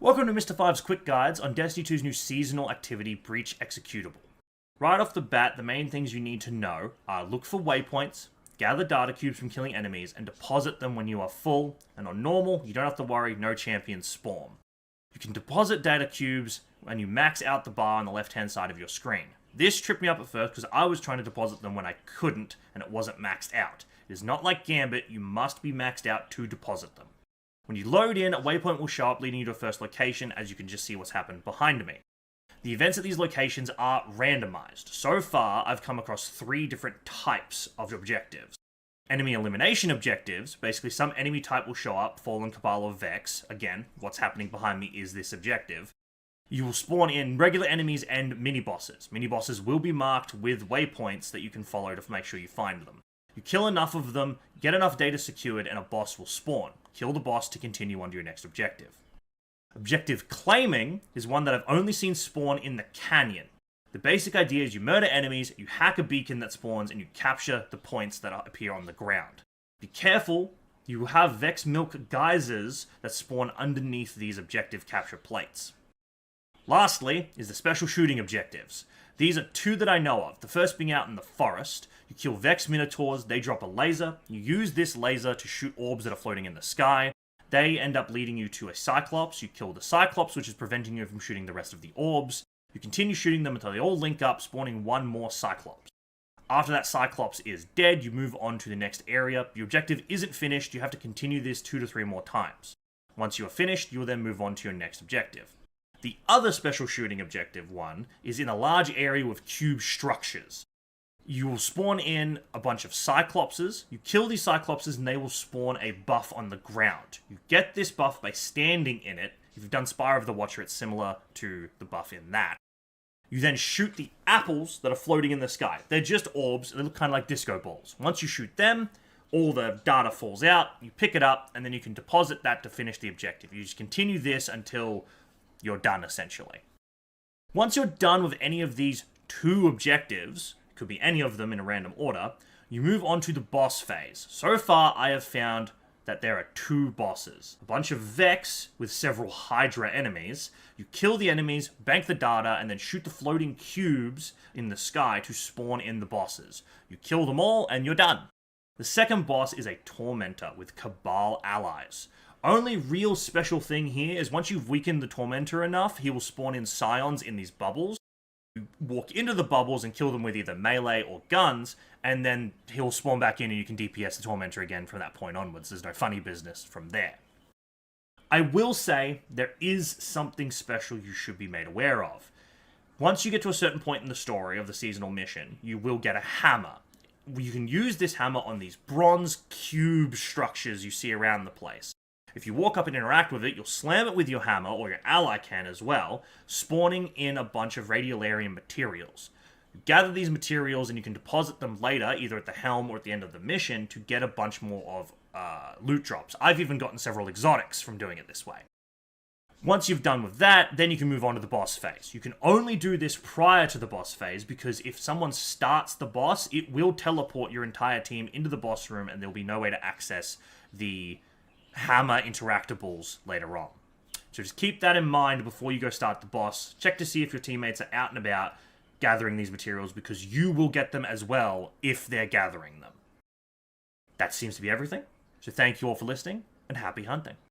Welcome to Mr. Five's Quick Guides on Destiny 2's new seasonal activity, Breach Executable. Right off the bat, the main things you need to know are look for waypoints, gather data cubes from killing enemies, and deposit them when you are full, and on normal, you don't have to worry, no champions spawn. You can deposit data cubes when you max out the bar on the left-hand side of your screen. This tripped me up at first because I was trying to deposit them when I couldn't, and it wasn't maxed out. It is not like Gambit, you must be maxed out to deposit them. When you load in, a waypoint will show up leading you to a first location, as you can just see what's happened behind me. The events at these locations are randomized. So far, I've come across 3 different types of objectives. Enemy elimination objectives, basically some enemy type will show up, Fallen, Cabal, or Vex. Again, what's happening behind me is this objective. You will spawn in regular enemies and mini-bosses. Mini-bosses will be marked with waypoints that you can follow to make sure you find them. You kill enough of them, get enough data secured, and a boss will spawn. Kill the boss to continue on to your next objective. Objective claiming is one that I've only seen spawn in the canyon. The basic idea is you murder enemies, you hack a beacon that spawns, and you capture the points that appear on the ground. Be careful, you have Vex Milk geysers that spawn underneath these objective capture plates. Lastly is the special shooting objectives. These are 2 that I know of. The first being out in the forest. You kill Vex Minotaurs, they drop a laser. You use this laser to shoot orbs that are floating in the sky. They end up leading you to a Cyclops. You kill the Cyclops, which is preventing you from shooting the rest of the orbs. You continue shooting them until they all link up, spawning 1 more Cyclops. After that Cyclops is dead, you move on to the next area. Your objective isn't finished, you have to continue this 2 to 3 more times. Once you are finished, you will then move on to your next objective. The other special shooting objective one is in a large area with cube structures. You will spawn in a bunch of Cyclopses, you kill these Cyclopses and they will spawn a buff on the ground. You get this buff by standing in it. If you've done Spire of the Watcher, it's similar to the buff in that. You then shoot the apples that are floating in the sky. They're just orbs, they look kind of like disco balls. Once you shoot them, all the data falls out, you pick it up, and then you can deposit that to finish the objective. You just continue this until you're done, essentially. Once you're done with any of these 2 objectives, could be any of them in a random order, you move on to the boss phase. So far, I have found that there are 2 bosses. A bunch of Vex with several Hydra enemies. You kill the enemies, bank the data, and then shoot the floating cubes in the sky to spawn in the bosses. You kill them all, and you're done. The second boss is a Tormentor with Cabal allies. Only real special thing here is once you've weakened the Tormentor enough, he will spawn in Scions in these bubbles. You walk into the bubbles and kill them with either melee or guns, and then he'll spawn back in and you can DPS the Tormentor again from that point onwards. There's no funny business from there. I will say there is something special you should be made aware of. Once you get to a certain point in the story of the seasonal mission, you will get a hammer. You can use this hammer on these bronze cube structures you see around the place. If you walk up and interact with it, you'll slam it with your hammer, or your ally can as well, spawning in a bunch of radiolarian materials. You gather these materials and you can deposit them later, either at the helm or at the end of the mission, to get a bunch more of loot drops. I've even gotten several exotics from doing it this way. Once you've done with that, then you can move on to the boss phase. You can only do this prior to the boss phase, because if someone starts the boss, it will teleport your entire team into the boss room and there'll be no way to access the hammer interactables later on. So just keep that in mind before you go start the boss. Check to see if your teammates are out and about gathering these materials, because you will get them as well if they're gathering them. That seems to be everything. So thank you all for listening, and happy hunting.